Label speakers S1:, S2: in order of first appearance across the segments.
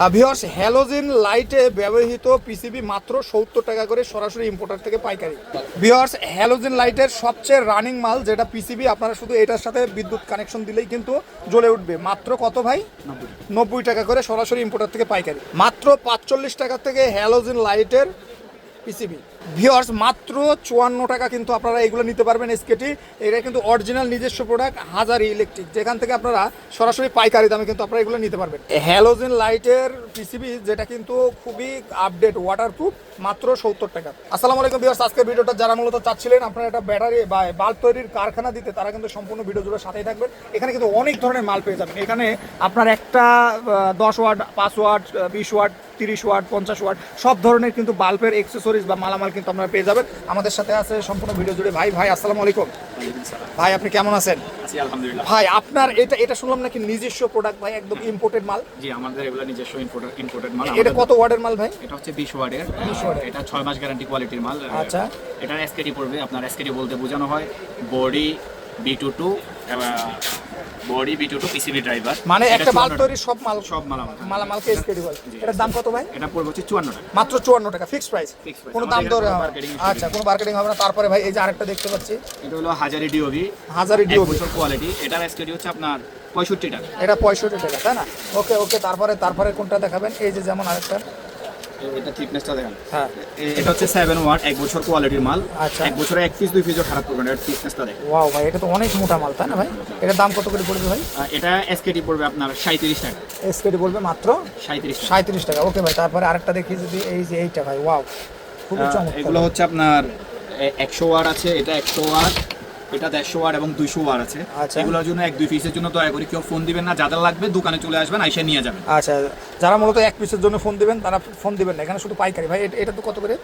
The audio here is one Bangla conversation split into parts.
S1: ভিউয়ার্স, হ্যালোজেন লাইটে ব্যবহৃত পিসিবি মাত্র 70 টাকা করে সরাসরি ইম্পোর্টার থেকে পাইকারি। ভিউয়ার্স, হ্যালোজেন লাইটের সবচেয়ে রানিং মাল যেটা পিসিবি, আপনারা শুধু এটার সাথে বিদ্যুৎ কানেকশন দিলেই কিন্তু জ্বলে উঠবে। মাত্র কত ভাই? 90 টাকা করে সরাসরি ইম্পোর্টার থেকে পাইকারি। মাত্র 45 টাকা থেকে হ্যালোজেন লাইটের পিসিবি। ভিউয়ার্স, মাত্র 54 টাকা কিন্তু আপনারা এগুলো নিতে পারবেন। এসকেটি এটা কিন্তু অরিজিনাল নিজস্ব প্রোডাক্ট, হাজারি ইলেকট্রিক, যেখান থেকে আপনারা সরাসরি পাইকারি দামে কিন্তু আপনারা এগুলো নিতে পারবেন। হ্যালোজেন লাইটের পিসিবি যেটা কিন্তু খুবই আপডেট, ওয়াটারপ্রুফ, মাত্র 70 টাকা। আসসালামু আলাইকুম ভিউয়ার্স, আজকের ভিডিওটা যারা মূলত চাচ্ছিলেন আপনারা একটা ব্যাটারি বা বাল্ব তৈরির কারখানা দিতে, তারা কিন্তু সম্পূর্ণ ভিডিও জুড়ে সাথেই থাকবেন। এখানে কিন্তু অনেক ধরনের মাল পেয়ে যাবেন। এখানে আপনার একটা 10 watt, 5 watt, 20 watt, 30 watt, 50 watt সব ধরনের কিন্তু বাল্বের অ্যাক্সেসরিজ বা মালামাল কিন্তু আপনারা পেয়ে যাবেন। আমাদের সাথে আছে সম্পূর্ণ ভিডিও জুড়ে ভাই আসসালামু আলাইকুম। ভাই আপনি কেমন আছেন?
S2: জি আলহামদুলিল্লাহ।
S1: ভাই আপনার এটা শুনলাম নাকি নিজস্ব প্রোডাক্ট ভাই, একদম ইম্পোর্টেড মাল?
S2: জি আমাদের এগুলা নিজস্ব ইম্পোর্টেড মাল।
S1: এটা কত ওয়াটের মাল ভাই?
S2: এটা হচ্ছে 20 ওয়াটের। এটা 6 মাস গ্যারান্টি কোয়ালিটির মাল।
S1: আচ্ছা,
S2: এটার এসকেডি পড়বে, আপনার এসকেডি বলতে বোঝানো হয় body B22 body B22 PCB driver.
S1: মানে একটা বাল্ব তৈরির সব মালামালকে এসকেডি বলে। এটার দাম কত ভাই?
S2: এটা পড়বে হচ্ছে 54 টাকা।
S1: মাত্র 54 টাকা ফিক্সড প্রাইস, কোনো দাম দর?
S2: মার্কেটিং।
S1: আচ্ছা, কোনো মার্কেটিং হবে না। তারপরে ভাই এই যে আরেকটা দেখতে পাচ্ছি,
S2: এটা হলো হাজারি ডিওবি কোয়ালিটি। এটার এসকেডি হচ্ছে আপনার 65 টাকা।
S1: এটা 65 টাকা, তাই না? ওকে তারপরে কোনটা দেখাবেন? এই যে যেমন আরেকটা,
S2: এটা থিকনেসটা দেখেন।
S1: হ্যাঁ,
S2: এটা হচ্ছে 7 ওয়াট 1 বছর কোয়ালিটির মাল।
S1: আচ্ছা,
S2: 1 বছরে 1 পিস 2 পিসও খারাপ করবে না। এর থিকনেসটা দেখেন।
S1: ওয়াও ভাই, এটা তো অনেক মোটা মাল, তাই না ভাই? এটার দাম কত করে পড়বে ভাই?
S2: এটা এসকেডি পড়বে আপনার 37 টাকা।
S1: এসকেডি বলবে মাত্র
S2: 37
S1: টাকা। ওকে ভাই, তারপরে আরেকটা দেখি যদি, এই যে এইটা ভাই, ওয়াও খুবই চমৎকার।
S2: এগুলো হচ্ছে আপনার 100 ওয়াট আছে, এটা 100 ওয়াট, এটা 150 ওয়াট এবং 200 ওয়াট আছে।
S1: আচ্ছা,
S2: এগুলোর জন্য 1-2 পিসের জন্য দয়া করে কেউ ফোন দিবেন না। যাদের লাগবে দোকানে চলে আসবেন, আইসা নিয়ে যাবেন।
S1: আচ্ছা, যারা মূলত এক পিসের জন্য ফোন দিবেন তারা ফোন দিবেন না, এখানে শুধু পাইকারি। ভাই এটা তো কত করে?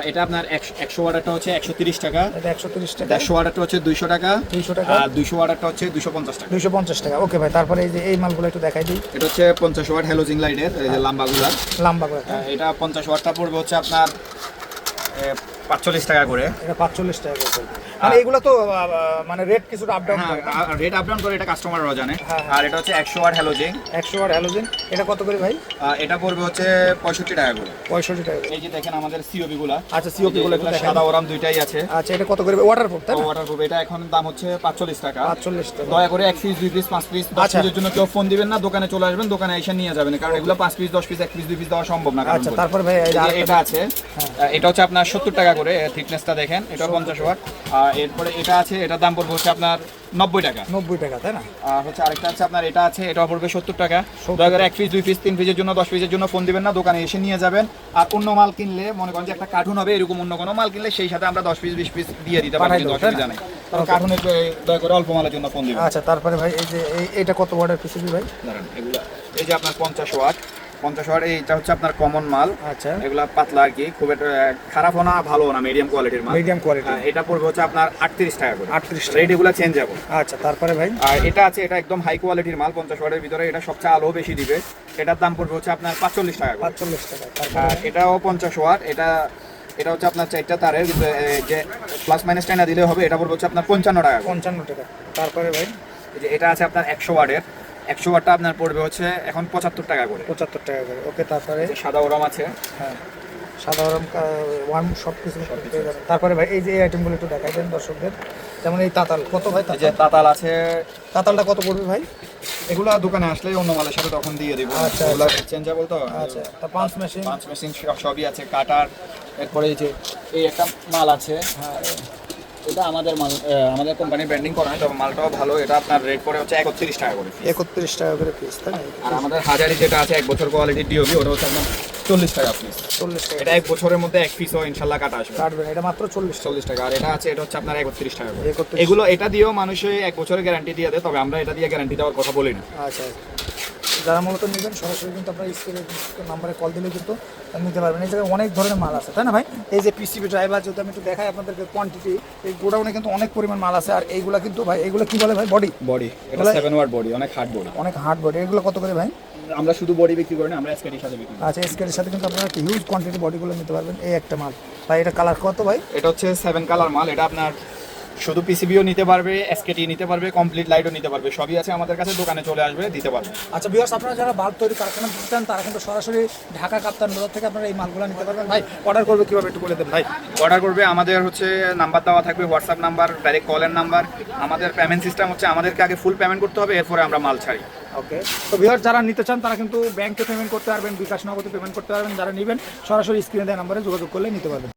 S2: এটা আপনার 100 ওয়াটটা হচ্ছে 130 টাকা,
S1: এটা 130 টাকা।
S2: 150 ওয়াটটা হচ্ছে 200 টাকা,
S1: 200 টাকা,
S2: আর 200 ওয়াটটা হচ্ছে 250 টাকা।
S1: 250 টাকা। ওকে ভাই, তারপরে এই যে এই মালগুলো একটু দেখাই দিই।
S2: এটা হচ্ছে 50 ওয়াট হ্যালোজিং লাইটের, এই যে লম্বাগুলা। এটা 50 ওয়াটটা পড়বে হচ্ছে আপনার 45 টাকা করে।
S1: এটা 45 টাকা করে। মানে এগুলো তো মানে রেট কিছুটা আপ ডাউন করে।
S2: রেট আপ ডাউন করে, এটা কাস্টমাররাও জানে।
S1: হ্যাঁ।
S2: আর এটা হচ্ছে 100 ওয়াট হ্যালোজিং।
S1: 100 ওয়াট হ্যালোজেন, এটা কত করে ভাই?
S2: এটা পড়বে হচ্ছে 65 টাকা করে।
S1: 65 টাকা।
S2: এই যে দেখেন আমাদের সিওপি গুলা।
S1: আচ্ছা, সিওপি গুলো একটু দেখান।
S2: সাদা ওরাম দুইটাই আছে।
S1: আচ্ছা, এটা কত করে? ওয়াটারপ্রুফ, তাই না?
S2: ওয়াটারপ্রুফ। এটা এখন দাম হচ্ছে 45 টাকা।
S1: 45 টাকা।
S2: দয়া করে 1 পিস 2 পিস 5 পিস 10 পিসের জন্য কেউ ফোন দিবেন না, দোকানে চলে আসবেন, দোকানে এসে নিয়ে যাবেন, কারণ এগুলো 5 পিস 10 পিস 1 পিস 2 পিস দেওয়া সম্ভব না।
S1: আচ্ছা, তারপরে ভাই
S2: এটা আছে, এটা হচ্ছে আপনার 70 টাকা করে। থিকনেসটা দেখেন, এটা 50 ওয়াট। এরপরে এটা আছে, এটার দাম পড়বে হচ্ছে আপনার 90 টাকা।
S1: 90 টাকা, তাই না?
S2: হচ্ছে আরেকটা আছে আপনার, এটা আছে, এটা পড়বে 70 টাকা। দয়া করে 1 পিস 2 পিস 3 পিসের জন্য 10 পিসের জন্য ফোন দিবেন না, দোকানে এসে নিয়ে যাবেন। আর অন্য মাল কিনলে, মনে করেন যে একটা কার্টুন হবে, এরকম অন্য কোনো মাল কিনলে সেই সাথে আমরা 10 পিস 20 পিস দিয়ে দিতে পারি, অসুবিধা নেই। কারণ কার্টুনের দয়া করে অল্প মালের জন্য ফোন দিবেন।
S1: আচ্ছা, তারপরে ভাই এই যে এইটা কত ওয়াটের পিসিবি ভাই?
S2: ধরেন এগুলা, এই যে আপনার 50 ওয়াট, এইটা হচ্ছে আপনার কমন মাল।
S1: আচ্ছা,
S2: এগুলা পাতলা আর কি, খুব একটা খারাপ না ভালো না, মিডিয়াম কোয়ালিটির মাল।
S1: Medium quality.
S2: এটা পড়বে হচ্ছে আপনার 38 টাকা করে।
S1: 38 টাকা।
S2: রেট এগুলা চেঞ্জ হবে।
S1: আচ্ছা, তারপরে ভাই
S2: আর এটা আছে, এটা একদম হাই কোয়ালিটির মাল, 50 ওয়াটের ভিতরে। এটা সবচেয়ে আলো বেশি দিবে। এটার দাম পড়বে হচ্ছে আপনার 45 টাকা করে।
S1: 45 টাকা।
S2: আর এটাও 50 ওয়াট। এটা হচ্ছে আপনার 4টা তারের, যে প্লাস মাইনাস টাইনা দিলে হবে। এটা পড়বে হচ্ছে আপনার 55 টাকা।
S1: 55 টাকা। তারপরে ভাই
S2: এই যে এটা আছে আপনার 100 ওয়াটের। 100 ওয়াটটা আপনার পড়বে হচ্ছে এখন 75 টাকা করে।
S1: 75 টাকা করে। ওকে, তারপরে
S2: সাদা ওরাম আছে।
S1: হ্যাঁ, সাধারণ ওয়ার্ম সব কিছু পেয়ে যাবেন। তারপরে ভাই এই যে এই আইটেমগুলো একটু দেখাই দেন দর্শকদের। যেমন এই তাতাল কত ভাই?
S2: যে তাতাল আছে,
S1: তাতালটা কত পড়বে ভাই?
S2: এগুলা দোকানে আসলে অন্য মালের সাথে তখন দিয়ে দিব।
S1: আচ্ছা,
S2: এগুলা চেঞ্জেবল তো।
S1: আচ্ছা, তা পাঁচ মেশিন
S2: সবই আছে, কাটার। এরপরে এই যে এই একটা মাল আছে,
S1: হ্যাঁ,
S2: এটা আমাদের মাল, আমাদের কোম্পানি ব্র্যান্ডিং করা হয়, তবে মালটাও ভালো। এটা আপনার রেট পড়ে হচ্ছে 31 টাকা করে।
S1: 31 টাকা করে পিস, তাই না?
S2: আর আমাদের হাজারি যেটা আছে 1 বছর কোয়ালিটির ডিওবি, ওটা হচ্ছে আপনার 40 টাকা পিস।
S1: 40 টাকা।
S2: এটা 1 বছরের মধ্যে 1 পিসও ইনশাল্লাহ কাটা আসবে।
S1: কাটবেন, এটা মাত্র 40
S2: টাকা। আর এটা আছে, এটা হচ্ছে আপনার 31 টাকা করে।
S1: 31।
S2: এগুলো এটা দিয়েও মানুষে 1 বছরের গ্যারান্টি দিয়ে দেয়, তবে আমরা এটা দিয়ে গ্যারান্টি দেওয়ার কথা বলি না।
S1: আচ্ছা, যারা মূলত নেবেন সরাসরি কিন্তু আপনার স্ক্রিনের নাম্বারে কল দিলে কিন্তু নিতে পারবেন। এই জায়গায় অনেক ধরনের মাল আছে, তাই না ভাই? এই যে পিসিবি ড্রাইভার, যদি আমি একটু দেখাই আপনাদেরকে কোয়ান্টিটি, এই গোডাউনে কিন্তু অনেক পরিমাণ মাল আছে। আর এইগুলো কিন্তু ভাই, এগুলো কি বলে ভাই? বডি।
S2: এটা 7 ওয়াট বডি, অনেক হার্ড বডি।
S1: অনেক হার্ড বডি। এগুলো কত করে ভাই?
S2: আমরা শুধু বডি বিক্রি করি না, আমরা এসকেডির সাথে বিক্রি করি।
S1: আচ্ছা, এসকেডির সাথে কিন্তু আপনারা হিউজ কোয়ান্টিটি বডিগুলো নিতে পারবেন। এই একটা মাল ভাই, এটা কালার কত ভাই?
S2: এটা হচ্ছে 7 কালার মাল। এটা আপনার শুধু পিসিবিও নিতে পারবে, এসকেটি নিতে পারবে, কমপ্লিট লাইটও নিতে পারবে, সবই আছে আমাদের কাছে, দোকানে চলে আসবে, দিতে পারবে।
S1: আচ্ছা ভিউয়ার্স, আপনারা যারা বাল্ব তৈরি কারখানা দিতে চান তারা কিন্তু সরাসরি ঢাকা কাপ্তান বাজার থেকে আপনারা এই মালগুলো নিতে পারবেন। ভাই অর্ডার করবে কিভাবে একটু বলে দেন ভাই।
S2: অর্ডার করবে, আমাদের হচ্ছে নাম্বার দেওয়া থাকবে, হোয়াটসঅ্যাপ নাম্বার, ডাইরেক্ট কলের নাম্বার। আমাদের পেমেন্ট সিস্টেম হচ্ছে আমাদেরকে আগে ফুল পেমেন্ট করতে হবে, এরপরে আমরা মাল ছাড়ি।
S1: ওকে, তো ভিউয়ার্স যারা নিতে চান তারা কিন্তু ব্যাংকে পেমেন্ট করতে পারবেন, বিকাশ নগদে পেমেন্ট করতে পারবেন। যারা নেবেন সরাসরি স্ক্রিনে দেওয়া নাম্বারে যোগাযোগ করলে নিতে পারবেন।